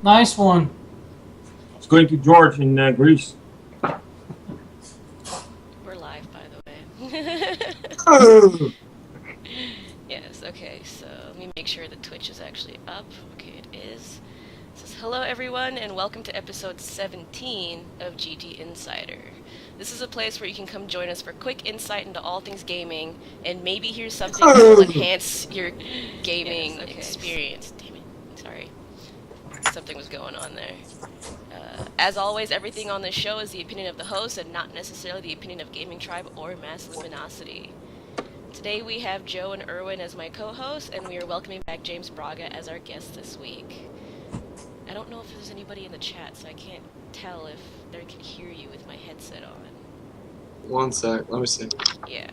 Nice one. It's going to George in Greece. We're live, by the way. Oh. Yes, okay, so let me make sure the Twitch is actually up. Okay, it is. It says, hello everyone, and welcome to episode 17 of GT Insider. This is a place where you can come join us for quick insight into all things gaming, and maybe hear something that will enhance your gaming experience. Damn it, sorry. Something was going on there. As always, everything on this show is the opinion of the host and not necessarily the opinion of Gaming Tribe or Mass Luminosity. Today we have Joe and Erwin as my co-hosts, and we are welcoming back James Braga as our guest this week. I don't know if there's anybody in the chat, so I can't tell if they can hear you with my headset on. One sec, let me see. Yeah,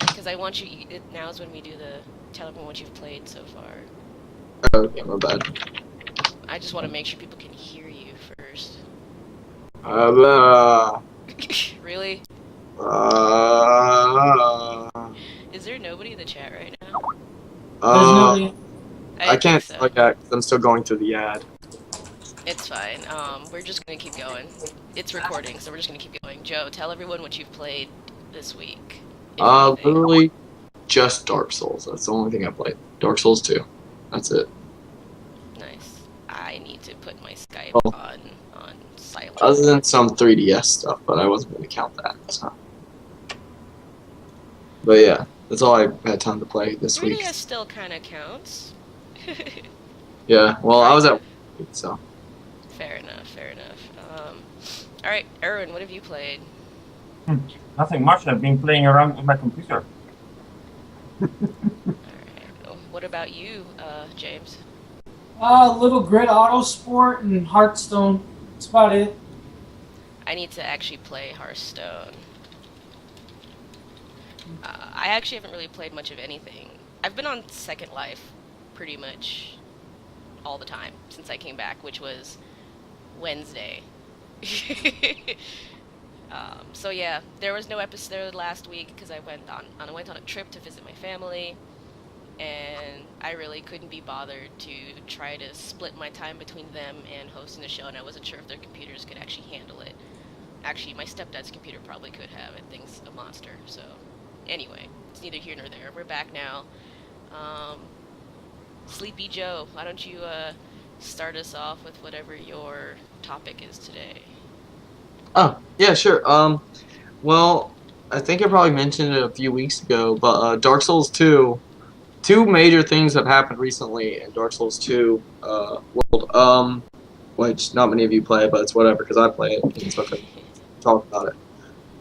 because I want you, now is when we do the tell everyone what you've played so far. Oh, okay, my bad. I just want to make sure people can hear you first. Really? Is there nobody in the chat right now? There's nobody. I can't so. look at because I'm still going through the ad. It's fine. We're just gonna keep going. It's recording, so we're just gonna keep going. Joe, tell everyone what you've played this week. Literally just Dark Souls. That's the only thing I played. Dark Souls 2. That's it. Nice. I need to put my Skype on silent. Other than some 3DS stuff, but I wasn't going to count that. So. But yeah, that's all I had time to play this 3DS week. 3DS still kind of counts. Yeah, well, I was at work, so. Fair enough. Alright, Erwin, what have you played? Nothing much. I've been playing around with my computer. Alright, what about you, James? Little Grid Autosport and Hearthstone. That's about it. I need to actually play Hearthstone. I actually haven't really played much of anything. I've been on Second Life pretty much all the time since I came back, which was Wednesday. So yeah, there was no episode last week because I went on a trip to visit my family, and I really couldn't be bothered to try to split my time between them and hosting the show, and I wasn't sure if their computers could actually handle it. Actually, my stepdad's computer probably could have. That thing's a monster, so anyway, it's neither here nor there. We're back now. Sleepy Joe, why don't you start us off with whatever your topic is today? Oh, yeah, sure. Well, I think I probably mentioned it a few weeks ago, but Dark Souls 2, two major things have happened recently in Dark Souls 2 world, which not many of you play, but it's whatever, because I play it, and so I can talk about it.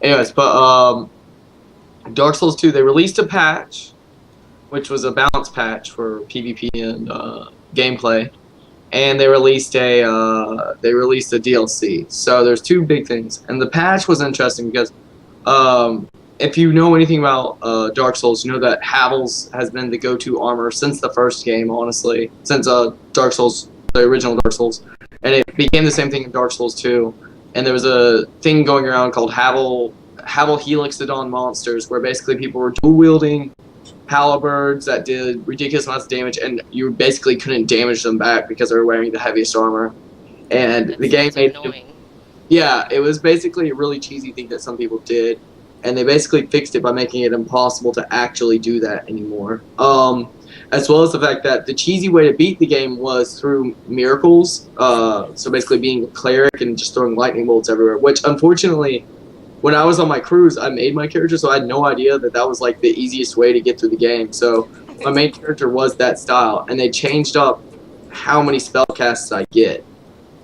Anyways, but Dark Souls 2, they released a patch, which was a balance patch for PvP and gameplay, and they released a DLC. So there's two big things, and the patch was interesting because if you know anything about Dark Souls, you know that Havel's has been the go-to armor since the first game, honestly, since Dark Souls, the original Dark Souls, and it became the same thing in Dark Souls 2. And there was a thing going around called Havel Helixodon monsters, where basically people were dual-wielding halberds that did ridiculous amounts of damage, and you basically couldn't damage them back because they were wearing the heaviest armor. And the game made annoying. Yeah, it was basically a really cheesy thing that some people did, and they basically fixed it by making it impossible to actually do that anymore. As well as the fact that the cheesy way to beat the game was through miracles, so basically being a cleric and just throwing lightning bolts everywhere, which unfortunately, when I was on my cruise, I made my character, so I had no idea that that was like the easiest way to get through the game. So my main character was that style, and they changed up how many spell casts I get.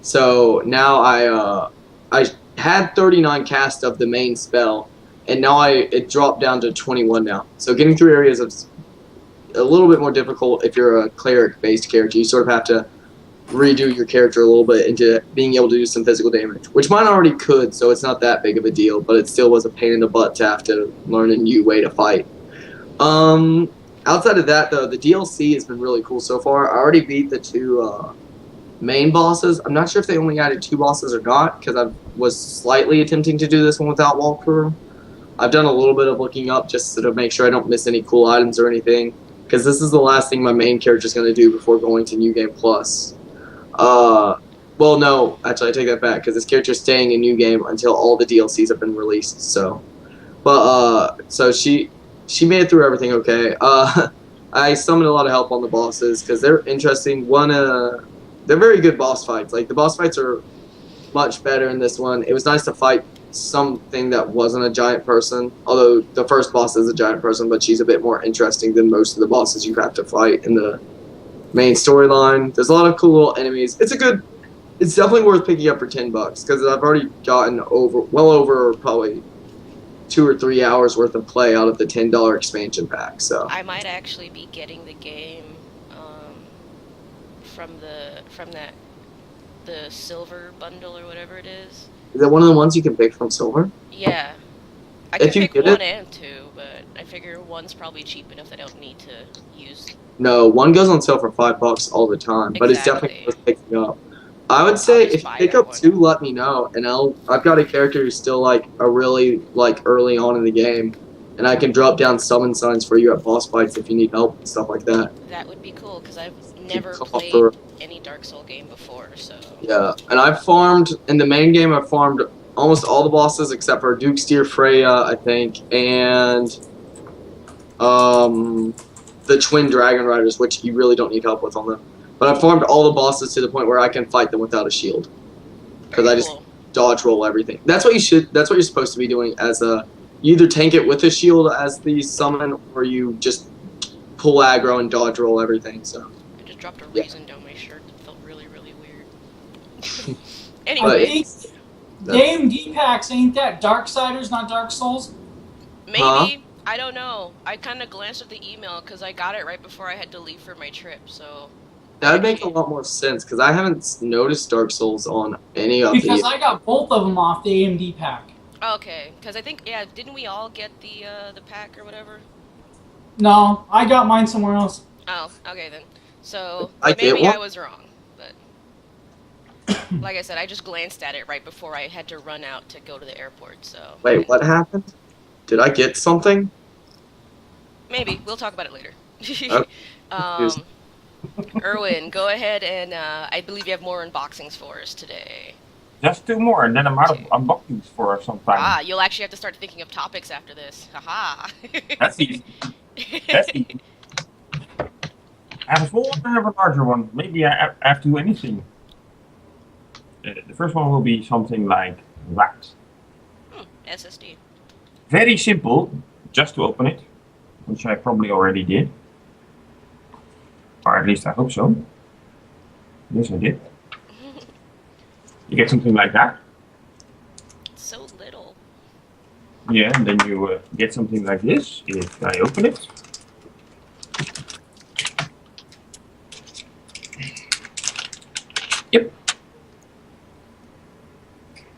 So now I had 39 casts of the main spell, and now it dropped down to 21 now. So getting through areas is a little bit more difficult if you're a cleric-based character. You sort of have to redo your character a little bit into being able to do some physical damage, which mine already could, so it's not that big of a deal, but it still was a pain in the butt to have to learn a new way to fight. Outside of that, though, the DLC has been really cool so far. I already beat the two main bosses. I'm not sure if they only added two bosses or not, because I was slightly attempting to do this one without walkthrough. I've done a little bit of looking up just to make sure I don't miss any cool items or anything, because this is the last thing my main character is going to do before going to New Game Plus. Well, no, actually, I take that back because this character's staying in New Game until all the DLCs have been released. So, but so she made it through everything okay. I summoned a lot of help on the bosses because they're interesting. They're very good boss fights. Like the boss fights are much better in this one. It was nice to fight something that wasn't a giant person. Although the first boss is a giant person, but she's a bit more interesting than most of the bosses you have to fight in the main storyline. There's a lot of cool little enemies. It's definitely worth picking up for $10 because I've already gotten well over probably 2 or 3 hours worth of play out of the $10 expansion pack. So I might actually be getting the game from the silver bundle or whatever it is. Is that one of the ones you can pick from silver? Yeah, I can If you pick get 1 it- and 2, but I figure 1's probably cheap enough that I don't need to use. No, one goes on sale for $5 all the time, but it's definitely Exactly. worth picking up. I would say just if you buy pick that up one. 2, let me know, and I've got a character who's still like a really like early on in the game, and I can drop down summon signs for you at boss fights if you need help and stuff like that. That would be cool because I've never call played for- any Dark Soul game before, so. Yeah, and I've farmed in the main game. I've farmed almost all the bosses except for Duke Steer Freya, I think, and the Twin Dragon Riders, which you really don't need help with on them. But I've farmed all the bosses to the point where I can fight them without a shield because I just Cool. dodge roll everything. That's what you should. That's what you're supposed to be doing as a. You either tank it with a shield as the summon, or you just pull aggro and dodge roll everything. So. I just dropped a Yeah. raisin down my shirt. It felt really, really weird. I Anyway, think the AMD packs ain't that Darksiders, not Dark Souls? maybe. Huh? I don't know. I kind of glanced at the email because I got it right before I had to leave for my trip, so. That would make a lot more sense because I haven't noticed Dark Souls on any of Because the. I got both of them off the AMD pack. Okay, because I think, yeah, didn't we all get the pack or whatever? No, I got mine somewhere else. Oh, okay then. So, I get maybe one? I was wrong, but like I said, I just glanced at it right before I had to run out to go to the airport, so. Wait, what happened? Did I get something? Maybe. We'll talk about it later. Okay. Erwin, go ahead and I believe you have more unboxings for us today. Just 2 more, and then I'm out of unboxings for some time. Ah, you'll actually have to start thinking of topics after this. Haha. That's easy. That's easy. I have a small one, I have a larger one. Maybe I have to do anything. The first one will be something like that. SSD. Very simple, just to open it, which I probably already did. Or at least I hope so. Yes, I did. You get something like that. So little. Yeah, and then you get something like this if I open it. Yep.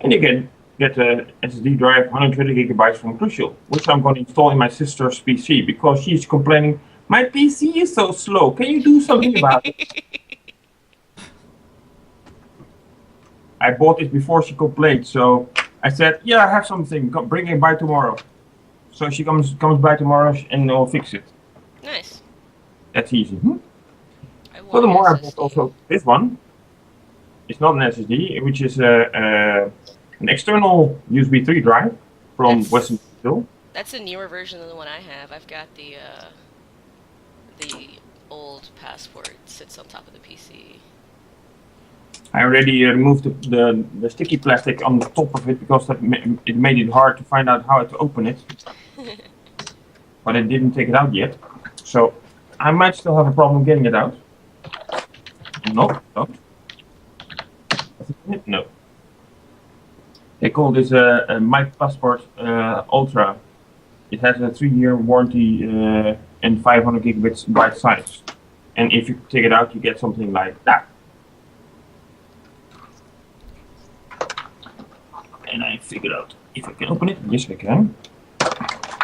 And you can get a SSD drive 120 gigabytes from Crucial, which I'm going to install in my sister's PC because she's complaining, my PC is so slow. Can you do something about it? I bought it before she complained, so I said, yeah, I have something. Bring it by tomorrow. So she comes by tomorrow and we'll fix it. Nice. That's easy. I want Furthermore, I SSD. bought also this one. It's not an SSD, which is an external USB 3 drive from That's- Western Digital. That's a newer version than the one I have. I've got the old passport. It sits on top of the PC. I already removed the sticky plastic on the top of it because it made it hard to find out how to open it. But it didn't take it out yet. So I might still have a problem getting it out. No, don't. No. They call this a My Passport Ultra. It has a 3-year warranty and 500 gigabytes byte size. And if you take it out, you get something like that. And I figured out if I can open it. Yes, I can.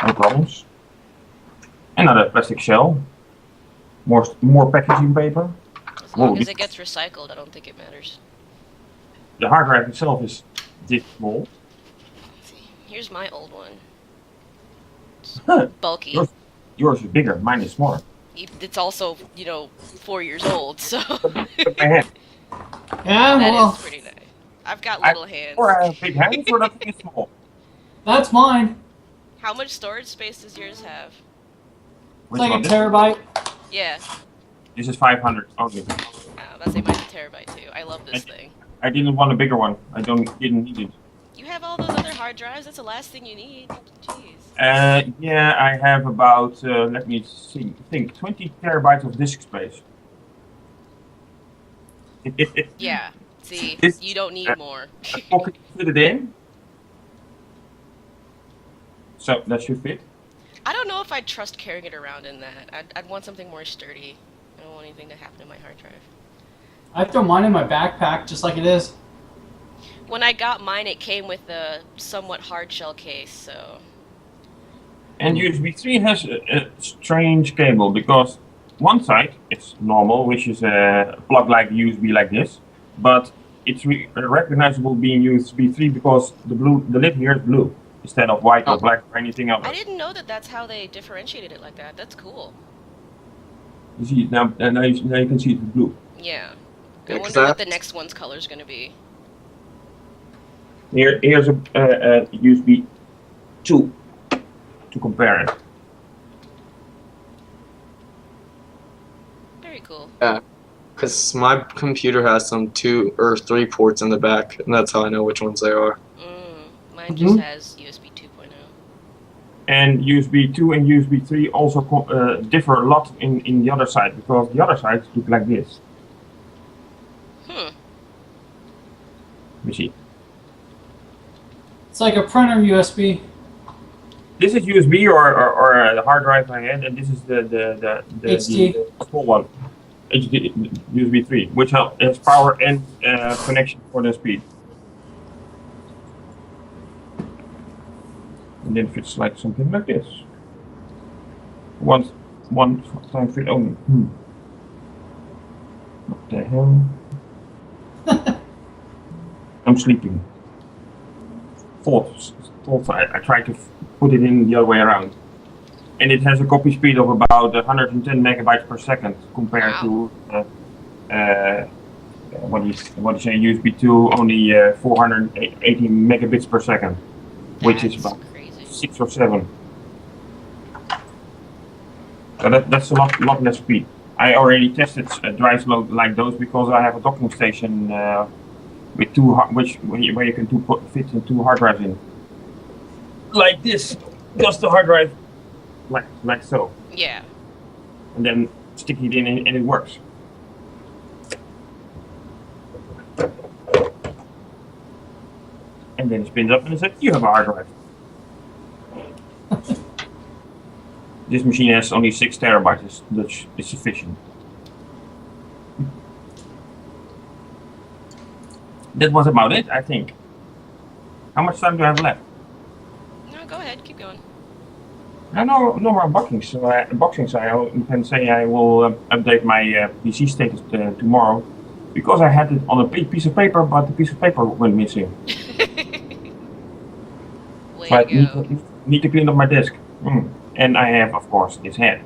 No problems. Another plastic shell. More packaging paper. As long Whoa, as it gets recycled, I don't think it matters. The hard drive itself is this small. Let's see. Here's my old one. It's Huh. bulky. Yours is bigger, mine is smaller. It's also, 4 years old, so. Look at my hand. Yeah, That well, is pretty nice. I've got little hands. Or I have big hands, or that thing is small. that's mine. How much storage space does yours have? It's Which like one? a terabyte. Yeah. This is 500. Okay. That's a mine's a terabyte too. I love this thing. I didn't want a bigger one. Didn't need it. You have all those other hard drives. That's the last thing you need. Jeez. Yeah, I have about, let me think, 20 terabytes of disk space. Yeah. See, This- you don't need more. A pocket to fit it in. So that should fit. I don't know if I'd trust carrying it around in that. I'd want something more sturdy. I don't want anything to happen to my hard drive. I throw mine in my backpack just like it is. When I got mine, it came with a somewhat hard shell case, so... And USB 3 has a strange cable because one side it's normal, which is a plug like USB like this, but it's recognizable being USB 3 because the lid here is blue instead of white or black or anything else. I didn't know that that's how they differentiated it like that. That's cool. You see it now, now you can see it's blue. Yeah. I Yeah, 'cause wonder what the that- next one's color's gonna be. Here's a USB 2 to compare it. Very cool. Because my computer has some 2 or 3 ports in the back, and that's how I know which ones they are. Mine just has USB 2.0. And USB 2 and USB 3 also differ a lot in the other side because the other sides look like this. Let me see. It's like a printer USB. This is USB or the hard drive I had, and this is the HD. small one, HD USB 3, which has power and connection for the speed. And then fits like something like this. One time fit only. What the hell? I'm sleeping. I tried to put it in the other way around. And it has a copy speed of about 110 megabytes per second compared to what do you say, USB 2 only 480 megabits per second, which is about crazy. 6 or 7. So that's a lot less speed. I already tested drives like those because I have a docking station with where you can fit 2 hard drives in. Like this, just the hard drive, like so. Yeah. And then stick it in and it works. And then it spins up and it says, you have a hard drive. This machine has only 6 terabytes, which is sufficient. That was about it, I think. How much time do I have left? No, go ahead. Keep going. No more unboxings. So I can say I will update my PC status tomorrow, because I had it on a piece of paper, but the piece of paper went missing. Way So I to go. need to clean up my desk. And I have, of course, this head.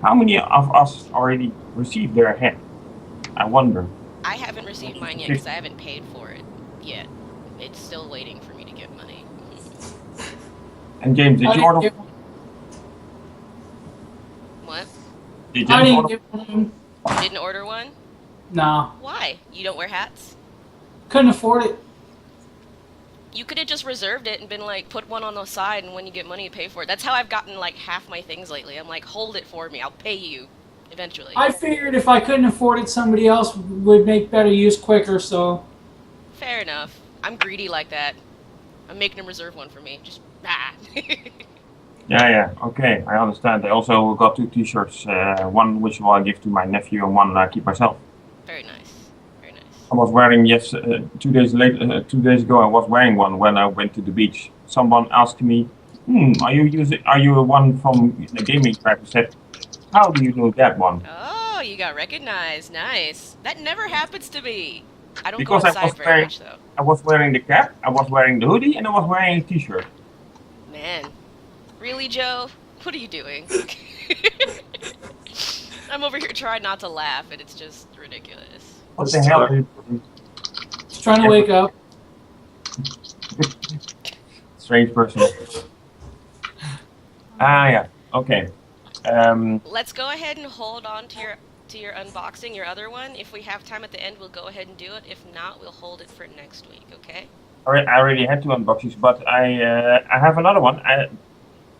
How many of us already received their head? I wonder. I haven't received mine yet because I haven't paid for it yet. It's still waiting for me to get money. And James, did you order? What? Did I James didn't order? get one. You didn't order one? No, Why? You don't wear hats? couldn't afford it. You could have just reserved it and been like, put one on the side, and when you get money, you pay for it. That's how I've gotten like half my things lately. I'm like, hold it for me. I'll pay you eventually. I figured if I couldn't afford it, somebody else would make better use quicker, so... Fair enough. I'm greedy like that. I'm making them reserve one for me. Just, Yeah, okay, I understand. I also got 2 t-shirts, one which I give to my nephew and one I keep myself. Very nice. Very nice. I was wearing 2 days ago. I was wearing one when I went to the beach. Someone asked me, "Are you one from the gaming tribe?" I said, "How do you know that one?" Oh, you got recognized. Nice. That never happens to me. I don't Because go I outside was very wearing- much, though. I was wearing the cap, I was wearing the hoodie, and I was wearing a t-shirt. Man. Really, Joe? What are you doing? I'm over here trying not to laugh, and it's just ridiculous. What the hell? He's trying to wake up. Strange person. Yeah. Okay. Let's go ahead and hold on to your unboxing, your other one. If we have time at the end, we'll go ahead and do it. If not, we'll hold it for next week, okay? I already had two unboxings, but I have another one.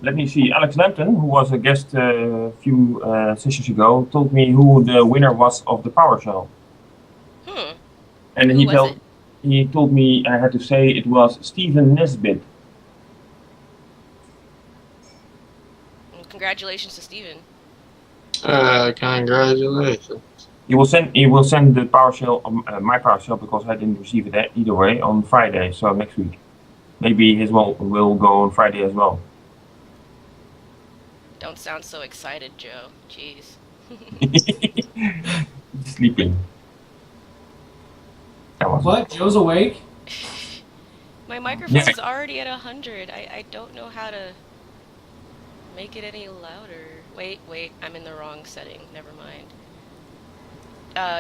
Let me see. Alex Lampton, who was a guest a few sessions ago, told me who the winner was of the PowerShell. And Who was it? He told me I had to say it was Stephen Nesbitt. Well, congratulations to Steven. Congratulations. He will send the PowerShell, my PowerShell, because I didn't receive it either way, on Friday, so next week. Maybe his will go on Friday as well. Don't sound so excited, Joe. Jeez. Sleeping. What? Joe's awake? My microphone's already at 100. I don't know how to make it any louder. Wait, I'm in the wrong setting. Never mind.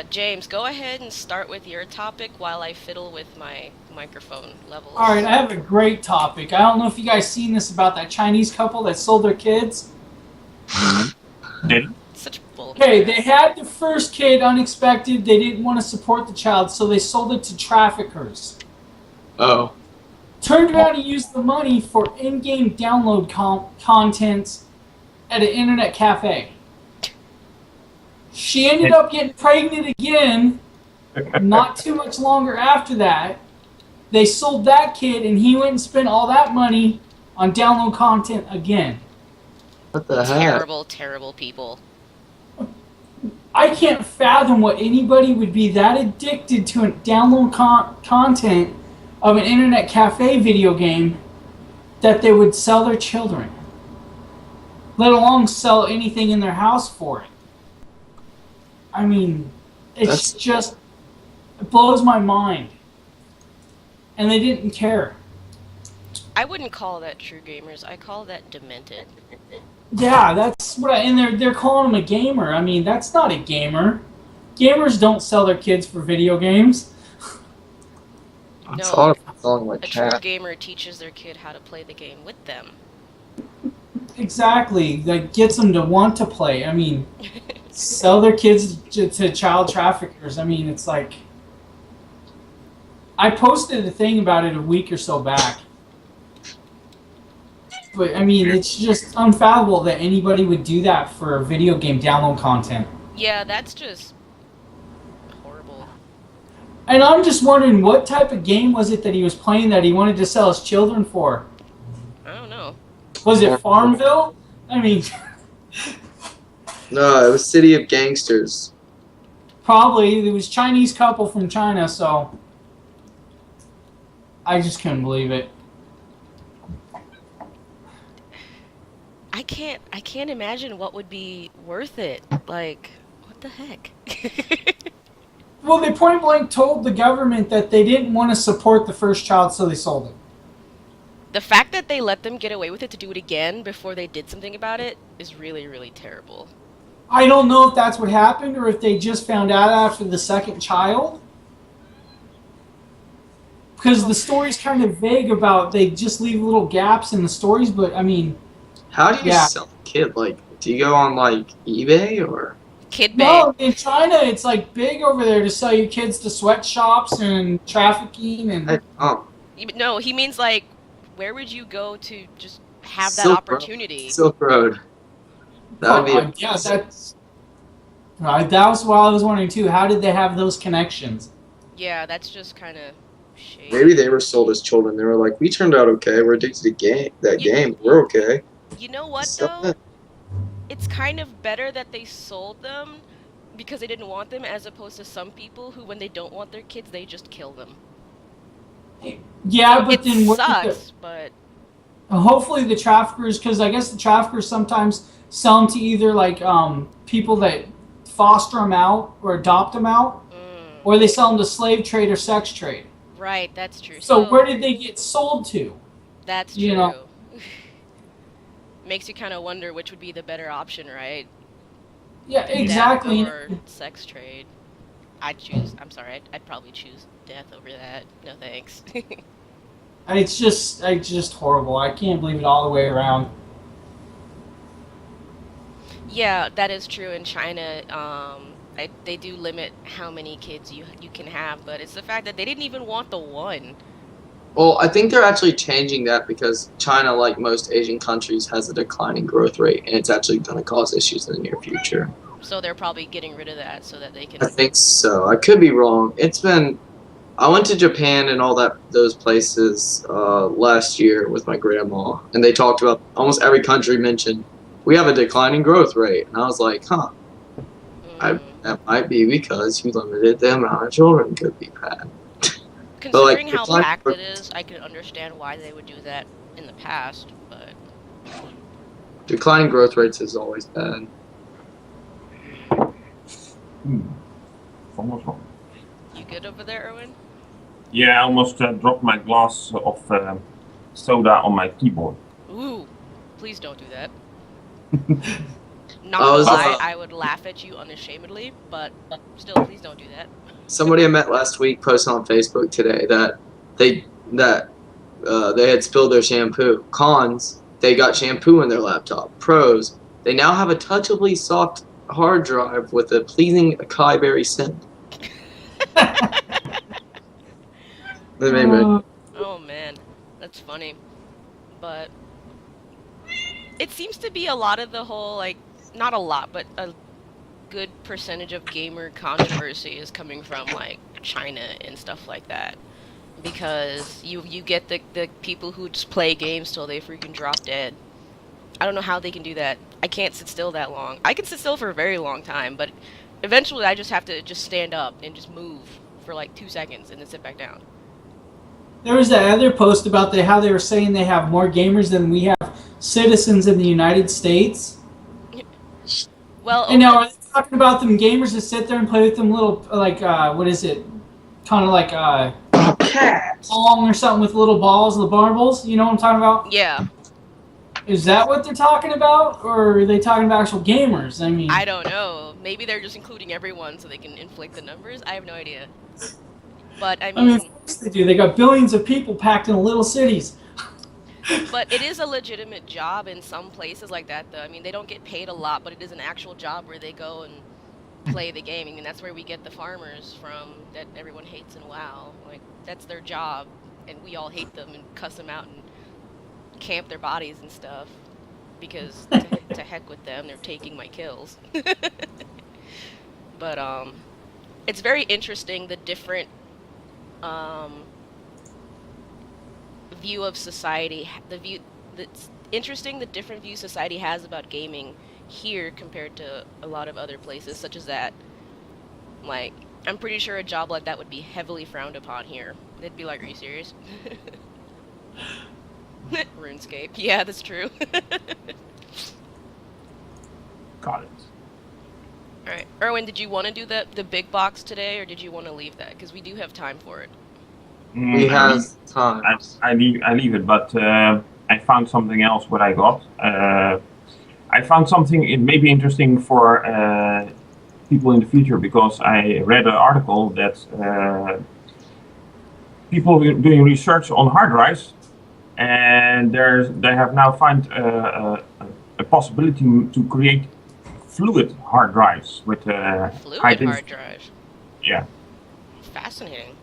James, go ahead and start with your topic while I fiddle with my microphone levels. Alright, I have a great topic. I don't know if you guys seen this about that Chinese couple that sold their kids. Did? Such bullshit. Okay, they had the first kid unexpected. They didn't want to support the child, so they sold it to traffickers. Oh. Turned around and used the money for in-game download content at an internet cafe. She ended up getting pregnant again not too much longer after that. They sold that kid, and he went and spent all that money on download content again. What the heck? Terrible, terrible people. I can't fathom what anybody would be that addicted to a download content of an internet cafe video game that they would sell their children, let alone sell anything in their house for it. I mean, it blows my mind. And they didn't care. I wouldn't call that true gamers. I call that demented. Yeah, that's what and they're calling him a gamer. I mean, that's not a gamer. Gamers don't sell their kids for video games. No, A a true gamer teaches their kid how to play the game with them. Exactly. That gets them to want to play. I mean, sell their kids to child traffickers. I mean, it's like... I posted a thing about it a week or so back. But, I mean, it's just unfathomable that anybody would do that for video game download content. Yeah, that's just horrible. And I'm just wondering, what type of game was it that he was playing that he wanted to sell his children for? I don't know. Was it Farmville? I mean... No, it was City of Gangsters. Probably. It was a Chinese couple from China, so... I just couldn't believe it. I can't imagine what would be worth it. Like, what the heck? Well, they point blank told the government that they didn't want to support the first child, so they sold it. The fact that they let them get away with it to do it again before they did something about it is really, really terrible. I don't know if that's what happened or if they just found out after the second child. Because the story's kind of vague about, they just leave little gaps in the stories, but I mean... How do you sell a kid? Like, do you go on, like, eBay or...? Kid No, bait. in China, it's like big over there to sell your kids to sweatshops and trafficking and... No, he means like, where would you go to just have that Silk opportunity? Silk Road. That would be... Yeah, that's... Right, that was what I was wondering too. How did they have those connections? Yeah, that's just kind of shady. Maybe they were sold as children. They were like, we turned out okay. We're addicted to game. We're okay. You know what, though? It's kind of better that they sold them because they didn't want them, as opposed to some people who, when they don't want their kids, they just kill them. Yeah, but it then... sucks, but... Hopefully the traffickers, because I guess the traffickers sometimes sell them to either, like, people that foster them out or adopt them out, or they sell them to slave trade or sex trade. Right, that's true. So where did they get sold to? That's true. You know? Makes you kind of wonder which would be the better option, right? Yeah, exactly. That or sex trade. I'm sorry, I'd probably choose death over that. No thanks. It's just horrible. I can't believe it all the way around. Yeah, that is true in China. They do limit how many kids you can have, but it's the fact that they didn't even want the one. Well, I think they're actually changing that because China, like most Asian countries, has a declining growth rate, and it's actually going to cause issues in the near future. So they're probably getting rid of that so that they can. I think so. I could be wrong. I went to Japan and all those places last year with my grandma, and they talked about almost every country mentioned we have a declining growth rate, and I was like, huh. That might be because you limited the amount of children could be had. Considering how packed it is, I can understand why they would do that in the past, but... Declining growth rates is always bad. Almost wrong. You good over there, Erwin? Yeah, I almost dropped my glass of soda on my keyboard. Ooh, please don't do that. Not gonna lie, I would laugh at you unashamedly, but still, please don't do that. Somebody I met last week posted on Facebook today that they had spilled their shampoo. Cons, they got shampoo in their laptop. Pros, they now have a touchably soft hard drive with a pleasing acai berry scent. Oh man, that's funny. But it seems to be a lot of the whole, like, not a lot, but a good percentage of gamer controversy is coming from, like, China and stuff like that. Because you get the people who just play games till they freaking drop dead. I don't know how they can do that. I can't sit still that long. I can sit still for a very long time, but eventually I just have to just stand up and just move for like 2 seconds and then sit back down. There was that other post about how they were saying they have more gamers than we have citizens in the United States. Well, and now are they talking about them gamers that sit there and play with them little, like, what is it? Kind of like bong or something with little balls, the marbles. You know what I'm talking about? Yeah. Is that what they're talking about, or are they talking about actual gamers? I mean, I don't know. Maybe they're just including everyone so they can inflate the numbers. I have no idea. But I mean, of course they do. They got billions of people packed in little cities. But it is a legitimate job in some places like that, though. I mean, they don't get paid a lot, but it is an actual job where they go and play the game. I mean, that's where we get the farmers from that everyone hates in WoW. Like, that's their job, and we all hate them and cuss them out and camp their bodies and stuff. Because to heck with them, they're taking my kills. But it's very interesting the different view of society. That's interesting the different view society has about gaming here compared to a lot of other places, such as that. Like, I'm pretty sure a job like that would be heavily frowned upon here. They'd be like, "Are you serious?" RuneScape. Yeah, that's true. Got it. Alright. Erwin, did you want to do the big box today, or did you want to leave that? Because we do have time for it. We have time. I leave it, but I found something else what I got. I found something it may be interesting for people in the future, because I read an article that people doing research on hard drives, and they have now found a possibility to create fluid hard drives with Fluid high hard drive. Yeah. Fascinating.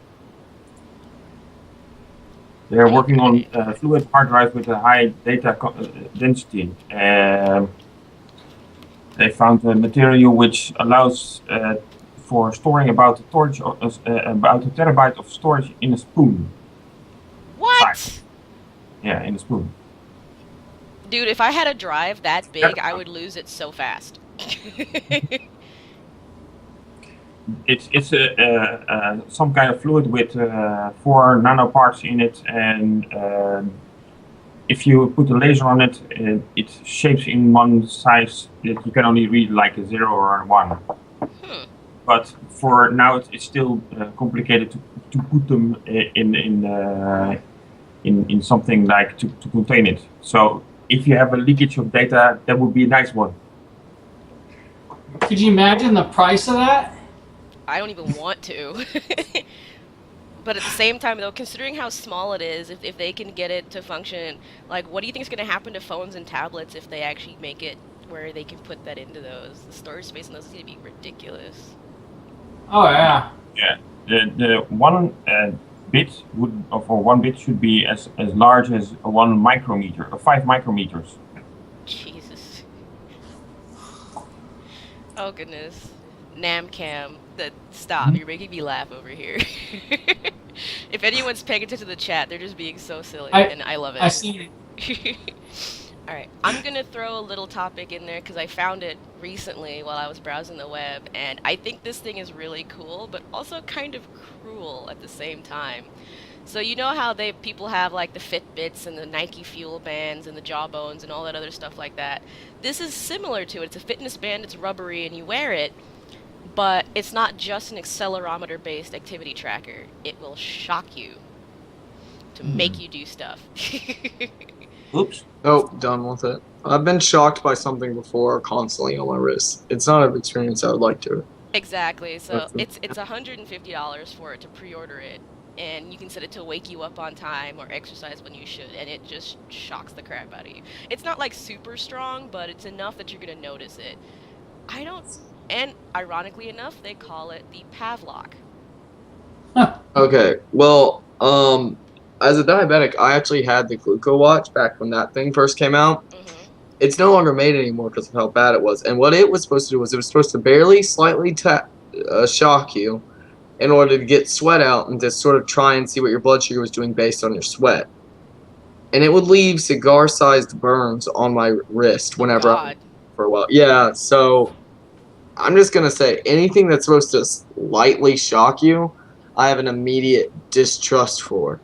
They're working on fluid hard drives with a high data density. They found a material which allows for storing about a terabyte of storage in a spoon. What? Size. Yeah, in a spoon. Dude, if I had a drive that big, I would lose it so fast. It's some kind of fluid with 4 nanoparts in it, and if you put a laser on it, it shapes in one size that you can only read like a 0 or a 1. But for now, it's still complicated to put them in something like to contain it. So if you have a leakage of data, that would be a nice one. Could you imagine the price of that? I don't even want to. But at the same time, though, considering how small it is, if they can get it to function, like, what do you think is going to happen to phones and tablets if they actually make it where they can put that into those? The storage space in those is going to be ridiculous. Oh yeah. Yeah, the one bit would, or for 1 bit should be as large as 1 micrometer, or 5 micrometers. Jesus. Oh goodness. Namcam. Stop, you're making me laugh over here. If anyone's paying attention to the chat, they're just being so silly, and I love it. I see it. Alright, I'm gonna throw a little topic in there because I found it recently while I was browsing the web, and I think this thing is really cool, but also kind of cruel at the same time. So you know how people have like the Fitbits and the Nike Fuel bands and the Jawbones and all that other stuff like that. This is similar to it. It's a fitness band, it's rubbery, and you wear it, but it's not just an accelerometer-based activity tracker. It will shock you to make you do stuff. Oops. Oh, done with it. I've been shocked by something before constantly on my wrist. It's not an experience I would like to. Exactly. So it's $150 for it to pre-order it, and you can set it to wake you up on time or exercise when you should, and it just shocks the crap out of you. It's not like super strong, but it's enough that you're gonna notice it. And ironically enough, they call it the Pavlok. Okay, well, as a diabetic, I actually had the Gluco watch back when that thing first came out. It's no longer made anymore because of how bad it was. And what it was supposed to do was it was supposed to barely, slightly shock you in order to get sweat out and to sort of try and see what your blood sugar was doing based on your sweat. And it would leave cigar-sized burns on my wrist whenever for a while. Yeah, so I'm just going to say anything that's supposed to lightly shock you, I have an immediate distrust for.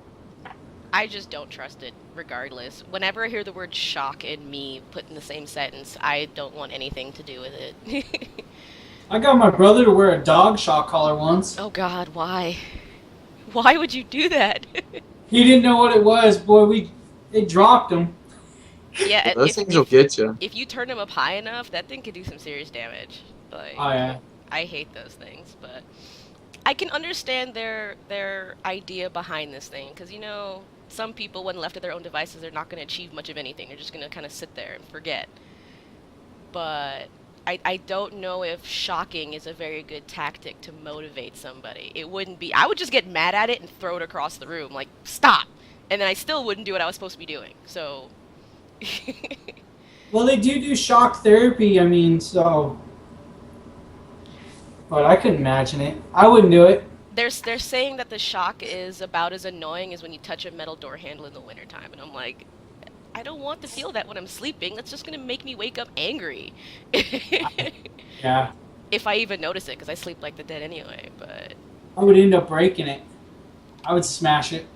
I just don't trust it, regardless. Whenever I hear the word shock and me put in the same sentence, I don't want anything to do with it. I got my brother to wear a dog shock collar once. Oh god, why? Why would you do that? He didn't know what it was. Boy, it dropped him. Yeah, those things will get you. If you turn them up high enough, that thing could do some serious damage. Like, oh yeah. I hate those things, but I can understand their idea behind this thing, because, you know, some people, when left to their own devices, they're not going to achieve much of anything. They're just going to kind of sit there and forget. But I don't know if shocking is a very good tactic to motivate somebody. It wouldn't be. I would just get mad at it and throw it across the room, like, stop! And then I still wouldn't do what I was supposed to be doing, so... Well, they do shock therapy, I mean, so... But I couldn't imagine it. I wouldn't do it. They're saying that the shock is about as annoying as when you touch a metal door handle in the wintertime, and I'm like, I don't want to feel that when I'm sleeping. That's just going to make me wake up angry. Yeah. If I even notice it, because I sleep like the dead anyway, but... I would end up breaking it. I would smash it.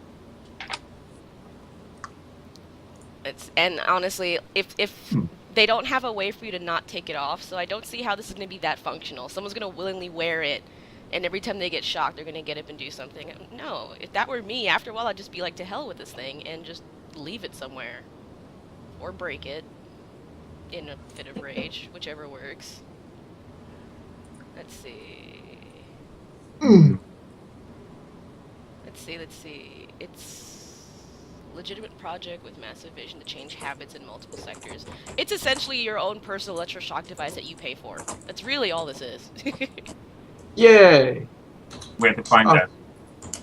And honestly, if they don't have a way for you to not take it off, so I don't see how this is going to be that functional. Someone's going to willingly wear it, and every time they get shocked, they're going to get up and do something. No, if that were me, after a while, I'd just be like, to hell with this thing, and just leave it somewhere. Or break it in a fit of rage, whichever works. Let's see. Let's see. It's legitimate project with massive vision to change habits in multiple sectors. It's essentially your own personal electroshock device that you pay for. That's really all this is. Yay! Where to find that?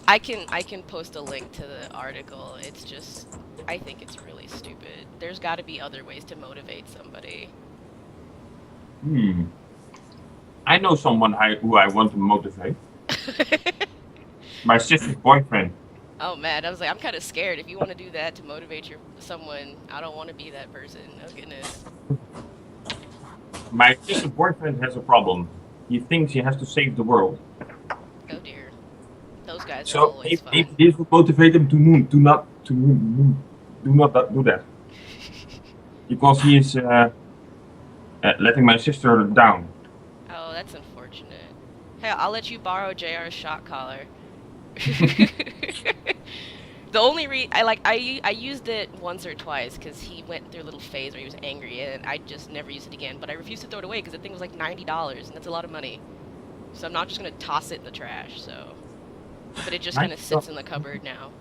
I can post a link to the article. It's just, I think it's really stupid. There's got to be other ways to motivate somebody. I know someone who I want to motivate. My sister's boyfriend. Oh man, I was like, I'm kind of scared. If you want to do that to motivate someone, I don't want to be that person. Oh goodness. My sister's boyfriend has a problem. He thinks he has to save the world. Oh dear. Those guys are So always fun. if this would motivate him to not do that, because he is letting my sister down. Oh, that's unfortunate. Hey, I'll let you borrow JR's shot collar. The only I used it once or twice because he went through a little phase where he was angry, and I just never used it again. But I refused to throw it away because the thing was like $90, and that's a lot of money. so I'm not just gonna toss it in the trash. So, but it just Nice. kind of sits in the cupboard now.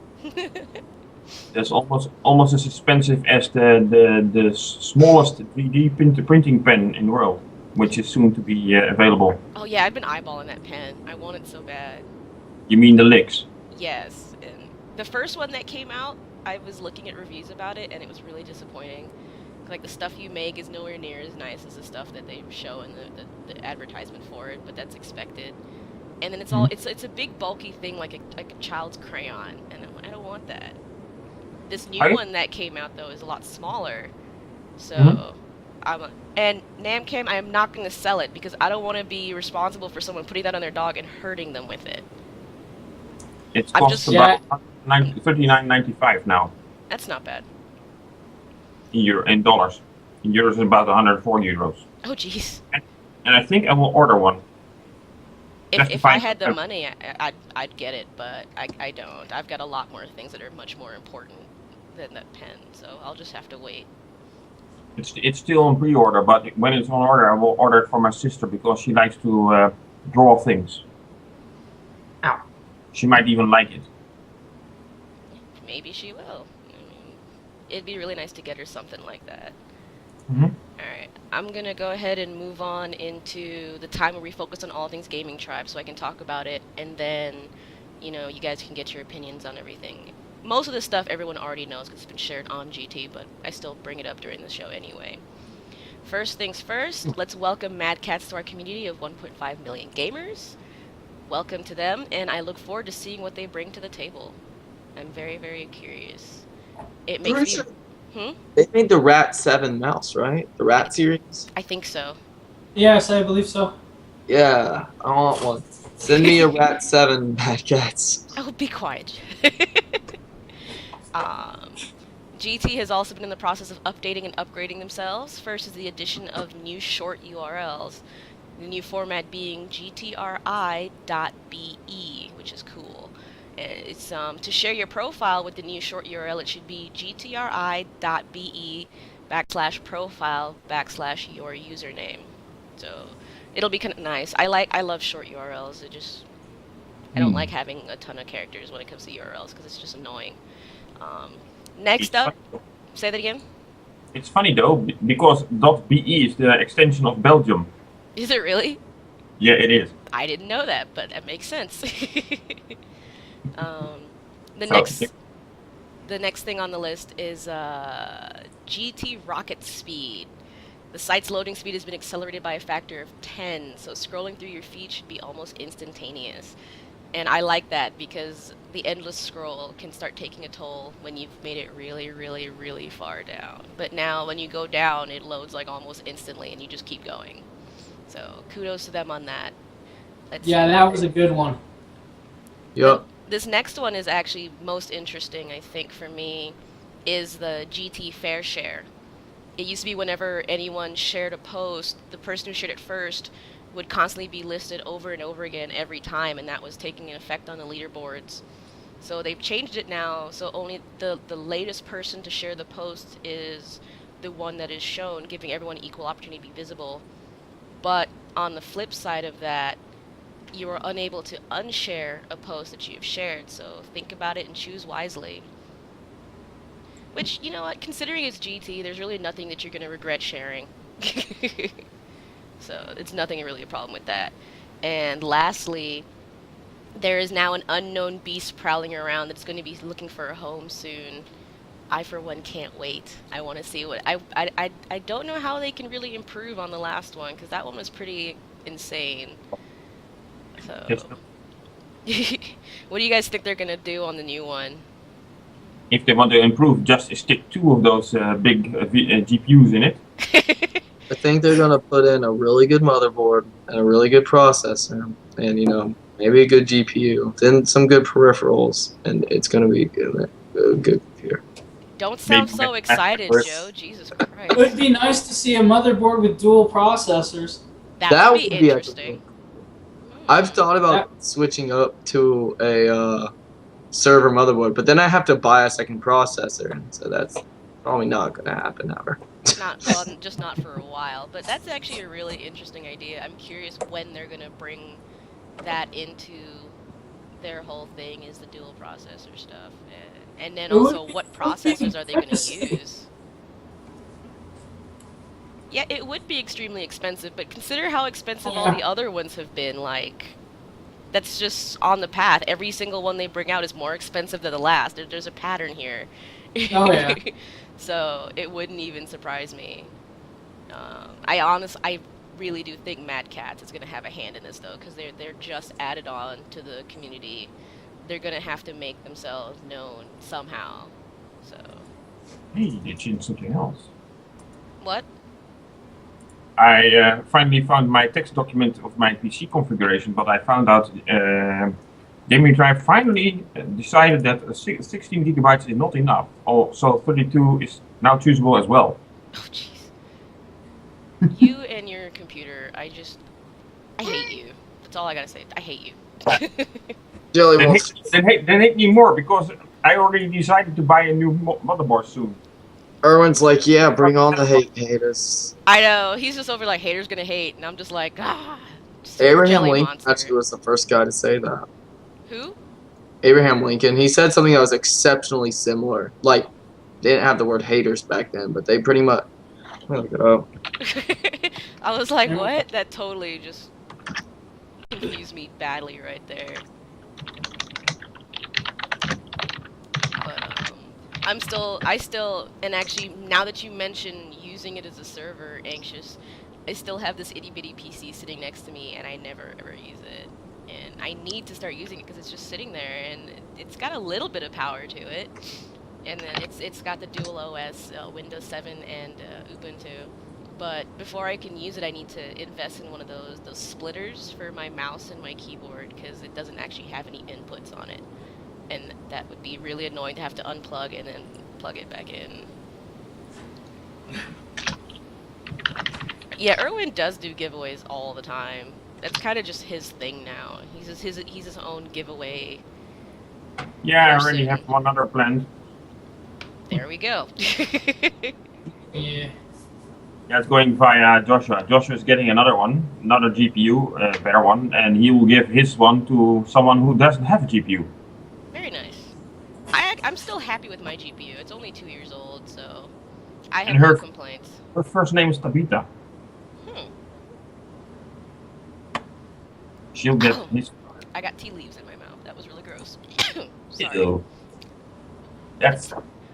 That's almost as expensive as the smallest 3D printing pen in the world, which is soon to be available. Oh yeah, I've been eyeballing that pen. I want it so bad. You mean the Lix? Yes, and the first one that came out, I was looking at reviews about it, and it was really disappointing. Like, the stuff you make is nowhere near as nice as the stuff that they show in the advertisement for it, but that's expected. And then it's all it's a big bulky thing like a child's crayon, and I don't want that. This new one that came out though is a lot smaller, so and Namcam, I am not going to sell it because I don't want to be responsible for someone putting that on their dog and hurting them with it. It costs about $39.95 now. That's not bad. In dollars. In euros, it's about 104 euros. Oh jeez. And I think I will order one. If I had the money, I'd get it, but I don't. I've got a lot more things that are much more important than that pen, so I'll just have to wait. It's still on pre-order, but when it's on order, I will order it for my sister because she likes to draw things. Ow. She might even like it. Maybe she will. I mean, it'd be really nice to get her something like that. Alright, I'm gonna go ahead and move on into the time where we focus on all things Gaming Tribe so I can talk about it, and then, you know, you guys can get your opinions on everything. Most of this stuff everyone already knows because it's been shared on GT, but I still bring it up during the show anyway. First things first, let's welcome Mad Cats to our community of 1.5 million gamers. Welcome to them, and I look forward to seeing what they bring to the table. I'm very, very curious. It makes me... They made the Rat 7 mouse, right? The Rat series? I think so. Yes, I believe so. Yeah, I want one. Send me a Rat 7, Bad Cats. Oh, be quiet. GT has also been in the process of updating and upgrading themselves. First is the addition of new short URLs. The new format being gtri.be, which is cool. It's to share your profile with the new short URL, it should be gtri.be/profile/your username. So it'll be kind of nice. I love short URLs. I don't like having a ton of characters when it comes to URLs because it's just annoying. Next up, say that again. It's funny though because .be is the extension of Belgium. Is it really? Yeah, it is. I didn't know that, but that makes sense. The next thing on the list is GT Rocket Speed. The site's loading speed has been accelerated by a factor of 10, so scrolling through your feed should be almost instantaneous. And I like that because the endless scroll can start taking a toll when you've made it really, really, really far down. But now when you go down, it loads like almost instantly and you just keep going. So kudos to them on that. That was a good one. Yep. This next one is actually most interesting, I think, for me, is the GT Fair Share. It used to be whenever anyone shared a post, the person who shared it first would constantly be listed over and over again every time, and that was taking an effect on the leaderboards. So they've changed it now, so only the latest person to share the post is the one that is shown, giving everyone equal opportunity to be visible. But on the flip side of that, you are unable to unshare a post that you have shared, so think about it and choose wisely. Which, you know what, considering it's GT, there's really nothing that you're going to regret sharing. So it's nothing really a problem with that. And lastly, there is now an unknown beast prowling around that's going to be looking for a home soon. I, for one, can't wait. I want to see what... I don't know how they can really improve on the last one, because that one was pretty insane. So... What do you guys think they're going to do on the new one? If they want to improve, just stick 2 of those big GPUs in it. I think they're going to put in a really good motherboard and a really good processor and, you know, maybe a good GPU, then some good peripherals, and it's going to be a good computer. Don't sound so excited, Joe. Jesus Christ. It would be nice to see a motherboard with dual processors. That would be interesting. I've thought about switching up to a server motherboard, but then I have to buy a second processor, so that's probably not going to happen ever. Just not for a while. But that's actually a really interesting idea. I'm curious when they're going to bring that into their whole thing is the dual processor stuff, and then It would also be what something processors are they going to expensive. use? Yeah, it would be extremely expensive, but consider how expensive all the other ones have been. Like, that's just on the path. Every single one they bring out is more expensive than the last. There's a pattern here. Oh yeah. So it wouldn't even surprise me. I really do think Mad Catz is gonna have a hand in this though, because they're just added on to the community. They're gonna have to make themselves known somehow. So. Hey, they changed something else. What? I finally found my text document of my PC configuration, but I found out Gaming Drive finally decided that 16 gigabytes is not enough. So 32 is now choosable as well. Oh jeez. You and your computer, I hate you. That's all I gotta say. I hate you. Jelly Then wants. hate me more because I already decided to buy a new motherboard soon. Erwin's like, yeah, bring on the haters. I know. He's just over like haters gonna hate, and I'm just like, just a Abraham jelly Lincoln monster. actually was the first guy to say that. Who? Abraham Lincoln. He said something that was exceptionally similar. Like, they didn't have the word haters back then, but they pretty much. Let me look it up. I was like, what? That totally just confused me badly right there. But I still, and actually, now that you mention using it as a server, Anxious, I still have this itty bitty PC sitting next to me, and I never ever use it. And I need to start using it because it's just sitting there, and it's got a little bit of power to it. And then it's got the dual OS, Windows 7 and Ubuntu. But before I can use it, I need to invest in one of those splitters for my mouse and my keyboard because it doesn't actually have any inputs on it. And that would be really annoying to have to unplug and then plug it back in. Yeah, Erwin does do giveaways all the time. That's kind of just his thing now. He's his own giveaway. Yeah, person. I already have one other planned. There we go. Yeah. Yeah, it's going via Joshua. Joshua is getting another GPU, better one, and he will give his one to someone who doesn't have a GPU. Very nice. I'm still happy with my GPU. It's only 2 years old, so I have And her- no complaints. Her first name is Tabitha. She'll get his. I got tea leaves in my mouth. That was really gross. Sorry. Ew. That's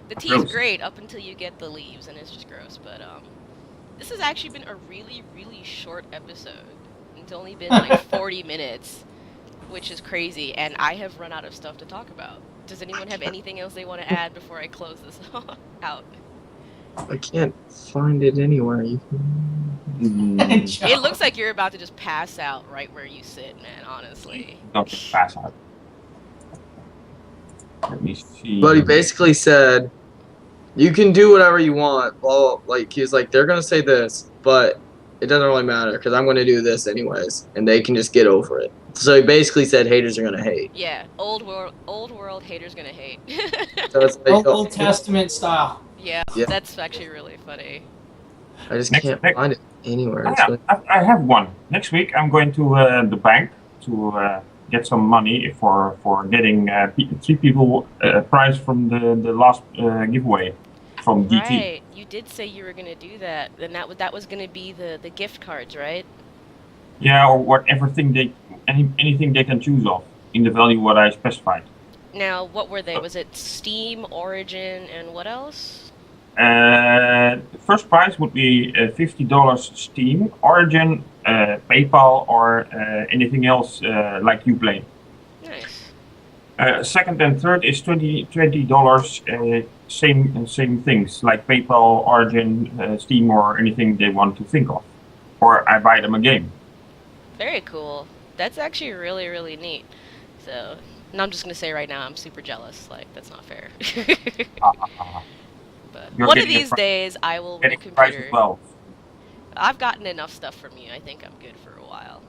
The tea's gross. great up until you get the leaves, and it's just gross. But this has actually been a really, really short episode. It's only been like 40 minutes, which is crazy, and I have run out of stuff to talk about. Does anyone have anything else they want to add before I close this out? I can't find it anywhere. You can... It looks like you're about to just pass out right where you sit, man, honestly. Not just pass out. Let me see. But he basically said, you can do whatever you want. Well, like, he's like, they're going to say this, but it doesn't really matter because I'm going to do this anyways. And they can just get over it. So he basically said haters are going to hate. Yeah, old world haters gonna hate. So it's like, Old Testament style. Yeah, Yeah. that's actually really funny. I just Next- can't next- find it anywhere. I have one. Next week I'm going to the bank to get some money for getting 3 people prize from the last giveaway from DT. Right, you did say you were gonna do that, and that was gonna be the gift cards, right? Yeah, or whatever thing anything they can choose of in the value what I specified. Now, what were they? Was it Steam, Origin, and what else? The first prize would be $50 Steam, Origin, PayPal, or anything else like you play. Nice. Second and third is $20 same things like PayPal, Origin, Steam, or anything they want to think of. Or I buy them a game. Very cool. That's actually really, really neat. So, and I'm just gonna say right now, I'm super jealous. Like, that's not fair. But You're one of getting a these pri- days, I will win a Getting a prize computer. as well. I've gotten enough stuff from you. I think I'm good for a while.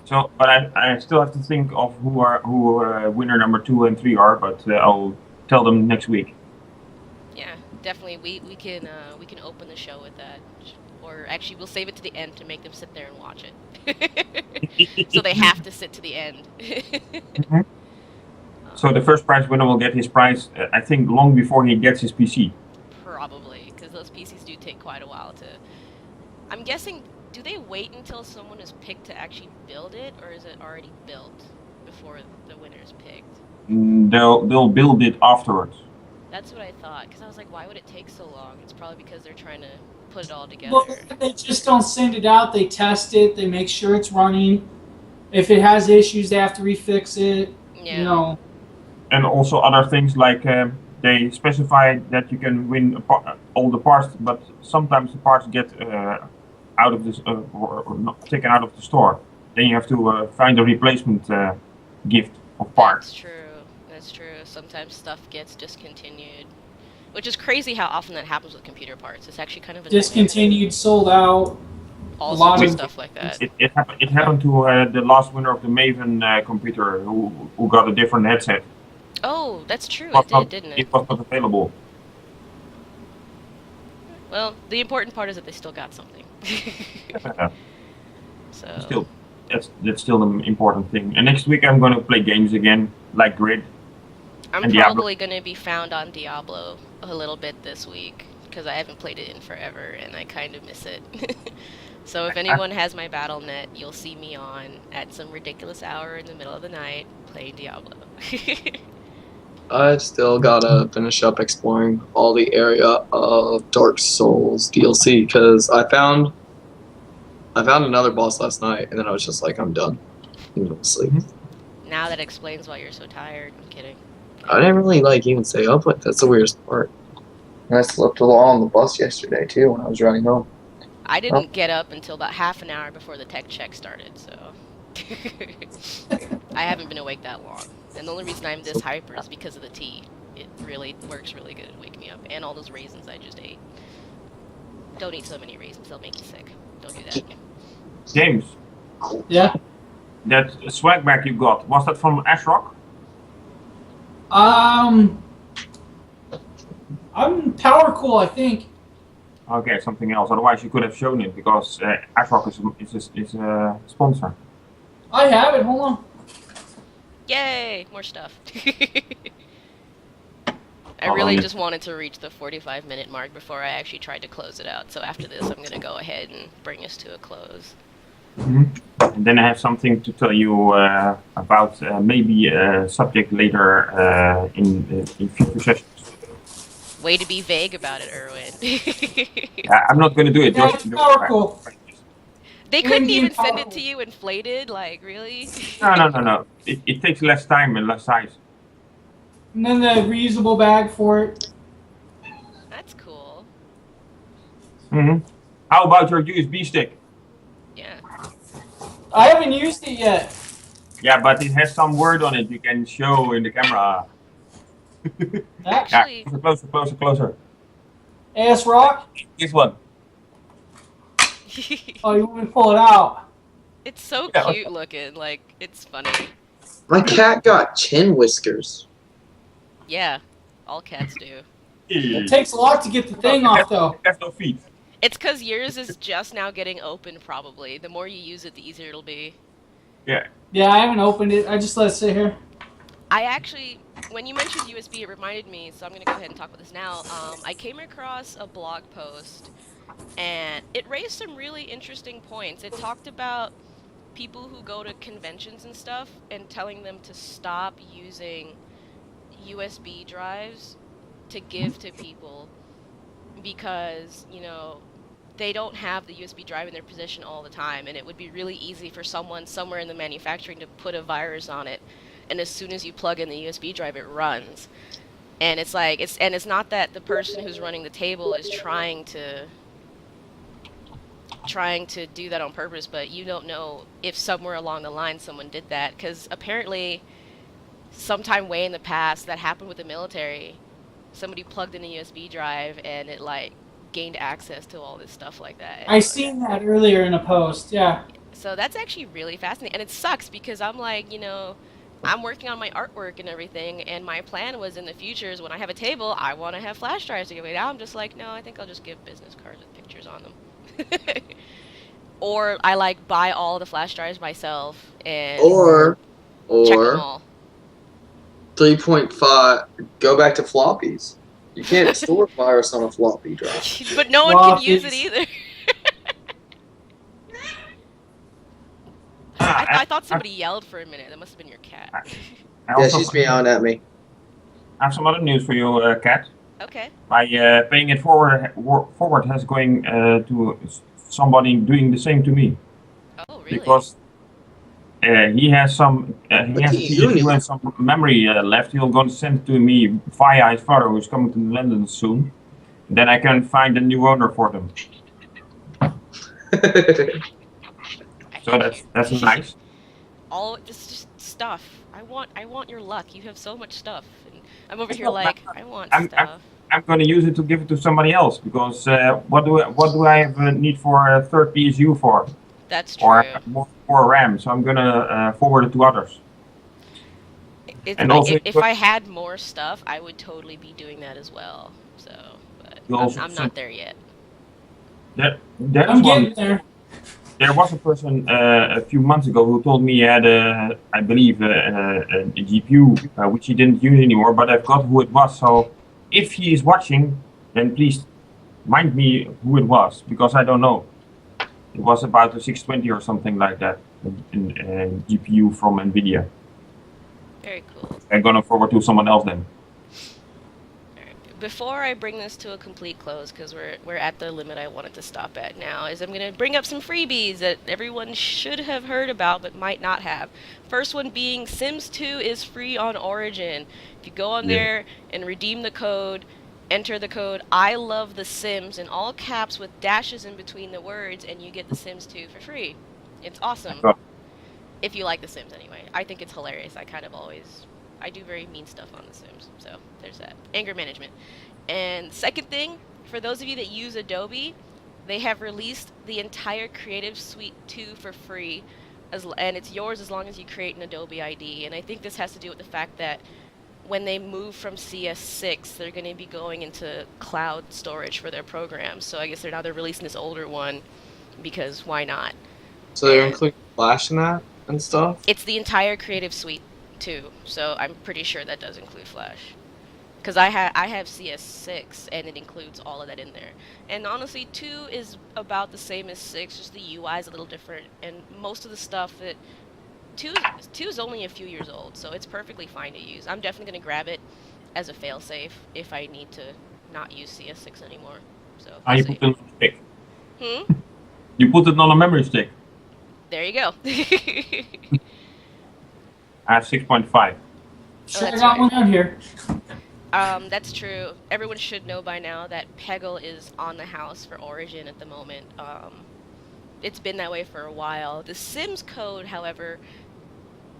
So, but I still have to think of who winner number 2 and 3 are, but I'll tell them next week. Yeah, definitely. We can open the show with that, or actually we'll save it to the end to make them sit there and watch it. So they have to sit to the end. Mhm. So the first prize winner will get his prize, I think, long before he gets his PC. Probably, because those PCs do take quite a while to... I'm guessing, do they wait until someone is picked to actually build it, or is it already built before the winner is picked? They'll build it afterwards. That's what I thought, because I was like, why would it take so long? It's probably because they're trying to put it all together. Well, they just don't send it out. They test it. They make sure it's running. If it has issues, they have to refix it. Yeah. You know. And also other things like they specify that you can win all the parts, but sometimes the parts get out of this or not taken out of the store. Then you have to find a replacement gift of parts. That's true. That's true. Sometimes stuff gets discontinued, which is crazy how often that happens with computer parts. It's actually kind of annoying. Discontinued, sold out. All a lot sorts of of stuff like that. It happened to the last winner of the Maven computer who got a different headset. Oh, that's true. It did, didn't it? It was not available. Well, the important part is that they still got something. So. Still, that's still the important thing. And next week I'm going to play games again, like Grid. I'm probably going to be found on Diablo a little bit this week, because I haven't played it in forever, and I kind of miss it. So if anyone has my BattleNet, you'll see me on at some ridiculous hour in the middle of the night playing Diablo. I still gotta finish up exploring all the area of Dark Souls DLC because I found another boss last night, and then I was just like, I'm done. I'm gonna sleep. Now that explains why you're so tired. I'm kidding. I didn't really even stay up, but that's the weirdest part. And I slept a lot on the bus yesterday too when I was driving home. I didn't get up until about half an hour before the tech check started, so I haven't been awake that long. And the only reason I'm this hyper is because of the tea. It really works really good at waking me up, and all those raisins I just ate. Don't eat so many raisins; they'll make you sick. Don't do that. James, Yeah. that swag bag you got, was that from Ashrock? I'm Power Cool, I think. Okay, something else. Otherwise, you could have shown it because Ashrock is a sponsor. I have it. Hold on. Yay! More stuff. I really just wanted to reach the 45-minute mark before I actually tried to close it out. So after this, I'm gonna go ahead and bring us to a close. And then I have something to tell you about maybe a subject later in future sessions. Way to be vague about it, Erwin. I'm not going to do it. Yeah, it's Power Cool. They couldn't even Power send it Cool. to you inflated, like, really? No. It takes less time and less size. And then the reusable bag for it. That's cool. How about your USB stick? Yeah. I haven't used it yet. Yeah, but it has some word on it you can show in the camera. Actually, Yeah, closer. AS Rock. This one. Oh, you want me to pull it out? it's so Yeah, cute looking, like, it's funny. My cat got chin whiskers. Yeah, all cats do. It takes a lot to get the thing off, though. It has no feet. It's because yours is just now getting open, probably. The more you use it, the easier it'll be. Yeah. Yeah, I haven't opened it. I just let it sit here. I actually, when you mentioned USB, it reminded me, so I'm going to go ahead and talk about this now. I came across a blog post, and it raised some really interesting points. It talked about people who go to conventions and stuff, and telling them to stop using USB drives to give to people, because, you know, they don't have the USB drive in their possession all the time, and it would be really easy for someone somewhere in the manufacturing to put a virus on it, and as soon as you plug in the USB drive, it runs. And it's like, it's not that the person who's running the table is trying to do that on purpose, but you don't know if somewhere along the line someone did that, because apparently sometime way in the past that happened with the military. Somebody plugged in a USB drive and it like gained access to all this stuff like that. I seen that earlier in a post, yeah. So that's actually really fascinating, and it sucks because I'm like, you know, I'm working on my artwork and everything, and my plan was in the future is when I have a table, I want to have flash drives to give away. Now I'm just like, no, I think I'll just give business cards with pictures on them. Or I like buy all the flash drives myself and Or check them all. 3.5, go back to floppies. You can't store virus on a floppy drive. But no one can use it either. I thought somebody yelled for a minute. That must have been your cat. Yeah, she's meowing at me. I have some other news for you, Kat. Okay. By paying it forward has going to somebody doing the same to me. Oh, really? Because he has some CPU and some memory left. He'll going to send it to me via his father, who's coming to London soon. Then I can find a new owner for them. So that's nice. All this just stuff. I want your luck. You have so much stuff, and I'm over here like I want stuff. I'm going to use it to give it to somebody else because what do I have a need for a third PSU for? That's true. Or more RAM, so I'm going to forward it to others. If I had more stuff, I would totally be doing that as well. So, but I'm not there yet. I'm getting there. There was a person a few months ago who told me he had, I believe, a GPU, which he didn't use anymore, but I've got who it was. So if he is watching, then please mind me who it was, because I don't know. It was about a 620 or something like that, in GPU from NVIDIA. Very cool. I'm going to forward to someone else then. Before I bring this to a complete close, because we're at the limit I wanted to stop at now, is I'm going to bring up some freebies that everyone should have heard about but might not have. First one being Sims 2 is free on Origin. If you go on there and redeem the code, enter the code I love the Sims in all caps with dashes in between the words, and you get the Sims 2 for free. It's awesome. If you like the Sims anyway. I think it's hilarious. I do very mean stuff on The Sims, so there's that. Anger management. And second thing, for those of you that use Adobe, they have released the entire Creative Suite 2 for free, and it's yours as long as you create an Adobe ID. And I think this has to do with the fact that when they move from CS6, they're going to be going into cloud storage for their programs. So I guess they're releasing this older one, because why not? So they're including Flash in that and stuff? It's the entire Creative Suite too, so I'm pretty sure that does include Flash. Because I have CS6 and it includes all of that in there. And honestly, 2 is about the same as 6, just the UI is a little different. And most of the stuff that 2 is only a few years old, so it's perfectly fine to use. I'm definitely going to grab it as a failsafe if I need to not use CS6 anymore. So you put it on a stick. Hmm? You put it on a memory stick. There you go. I have 6.5. Sure, I got one out here. That's true. Everyone should know by now that Peggle is on the house for Origin at the moment. It's been that way for a while. The Sims code, however,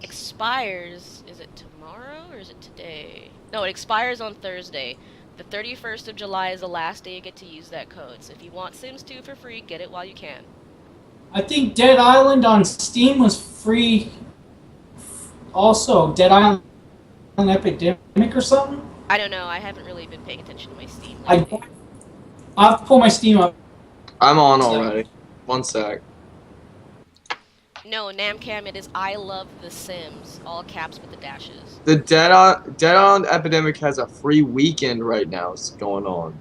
expires, is it tomorrow or is it today? No, it expires on Thursday. The 31st of July is the last day you get to use that code. So if you want Sims 2 for free, get it while you can. I think Dead Island on Steam was free. Also, Dead Island Epidemic or something? I don't know. I haven't really been paying attention to my Steam I lately. have to pull my Steam up. I'm on already. One sec. No, Namcam, it is I love the Sims. All caps with the dashes. The Dead Island Epidemic has a free weekend right now. It's going on.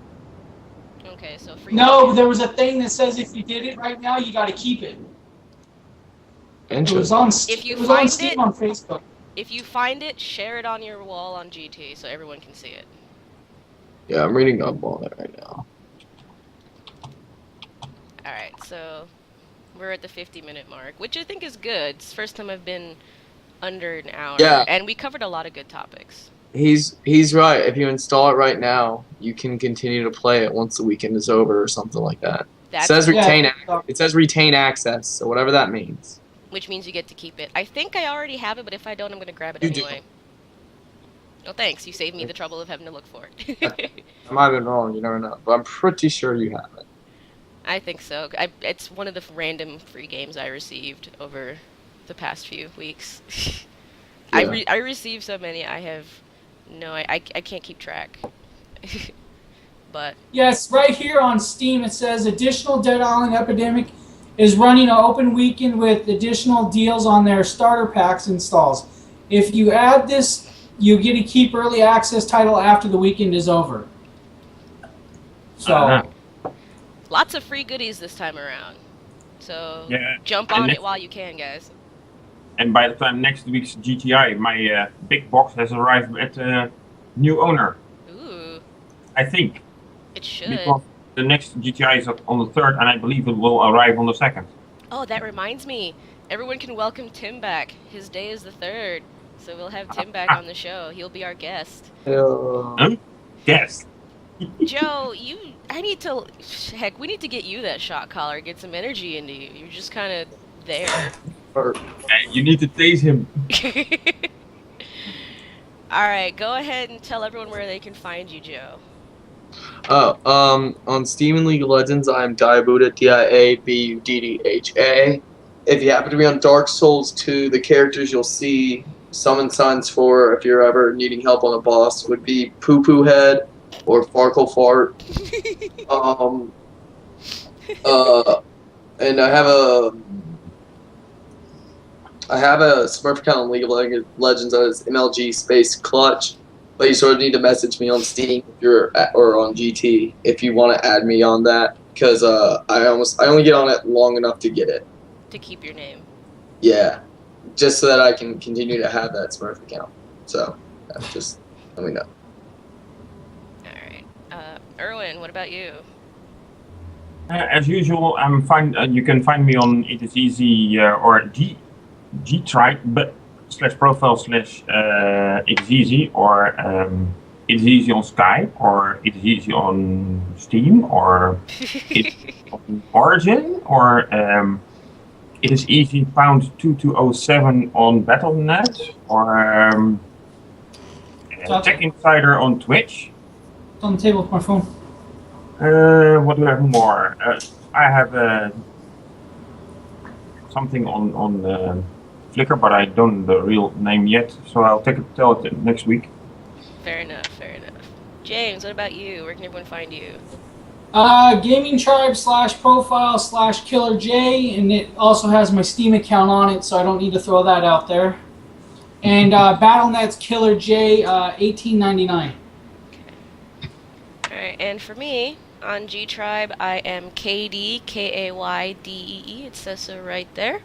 Okay, so free. No, there was a thing that says if you did it right now, you got to keep it. It was on, If you it was find on Steam it, on Facebook. If you find it, share it on your wall on GT so everyone can see it. Yeah, I'm reading up on it right now. Alright, so we're at the 50-minute mark, which I think is good. It's the first time I've been under an hour. Yeah. And we covered a lot of good topics. He's right. If you install it right now, you can continue to play it once the weekend is over or something like that. That's It says retain access, so whatever that means. Which means you get to keep it. I think I already have it, but if I don't, I'm going to grab it You anyway. Oh, thanks. You saved me the trouble of having to look for it. I might have been wrong, you never know. But I'm pretty sure you have it. I think so. It's one of the random free games I received over the past few weeks. Yeah. I received so many, I have no... I can't keep track. But... Yes, right here on Steam it says additional Dead Island Epidemic is running an open weekend with additional deals on their starter packs installs. If you add this, you get to keep early access title after the weekend is over. So, Lots of free goodies this time around. So Yeah, jump and on next- it while you can, guys. And by the time next week's GTI, my big box has arrived at new owner. Ooh, I think. it should. Because the next GTI is on the 3rd, and I believe it will arrive on the 2nd. Oh, that reminds me. Everyone can welcome Tim back. His day is the 3rd. So we'll have Tim back on the show. He'll be our guest. Yes. Joe, I need to, heck, we need to get you that shot collar, get some energy into you. You're just kind of there. You need to tase him. Alright, go ahead and tell everyone where they can find you, Joe. On Steam and League of Legends, I'm Diabuddha, Diabuddha. If you happen to be on Dark Souls 2, the characters you'll see summon signs for, if you're ever needing help on a boss, would be Poo Poo Head or Farkle Fart. And I have a Smurf account on League of Legends that is MLG Space Clutch, but you sort of need to message me on Steam if you're or on GT if you want to add me on that, because I only get on it long enough to get it. To keep your name. Yeah, just so that I can continue to have that Smurf account. So just let me know. Alright. Erwin, what about you? As usual, I'm fine. You can find me on It Is Easy or gtribe/profile/It Is Easy, or It Is Easy on Skype, or It Is Easy on Steam, or It on Origin, or It Is Easy #2207 on Battle.net, or Tech Insider on Twitch. it's on the table with my phone. What do I have more? I have something on Flickr, but I don't know the real name yet, so I'll tell it next week. Fair enough, fair enough. James, what about you? Where can everyone find you? Gaming Tribe /profile/Killer J, and it also has my Steam account on it, so I don't need to throw that out there. And Battle.net's Killer J 1899. Alright, and for me, on G-Tribe, I am KD, KAYDEE, it says so right there.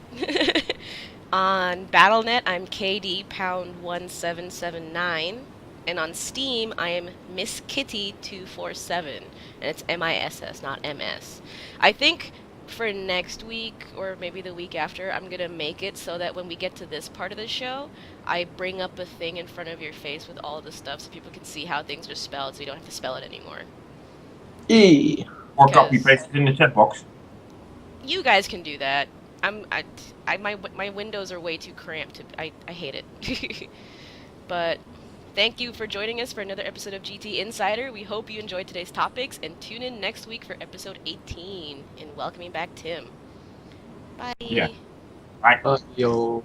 On Battle.net, I'm KD #1779. And on Steam, I am Miss Kitty 247, and it's MISS, not MS. I think for next week, or maybe the week after, I'm gonna make it so that when we get to this part of the show, I bring up a thing in front of your face with all the stuff so people can see how things are spelled, so you don't have to spell it anymore. E. Or Because- copy paste it in the chat box. You guys can do that. My windows are way too cramped. I hate it. But thank you for joining us for another episode of GT Insider. We hope you enjoyed today's topics, and tune in next week for episode 18 and welcoming back Tim. Bye. Yeah. Bye. Yo.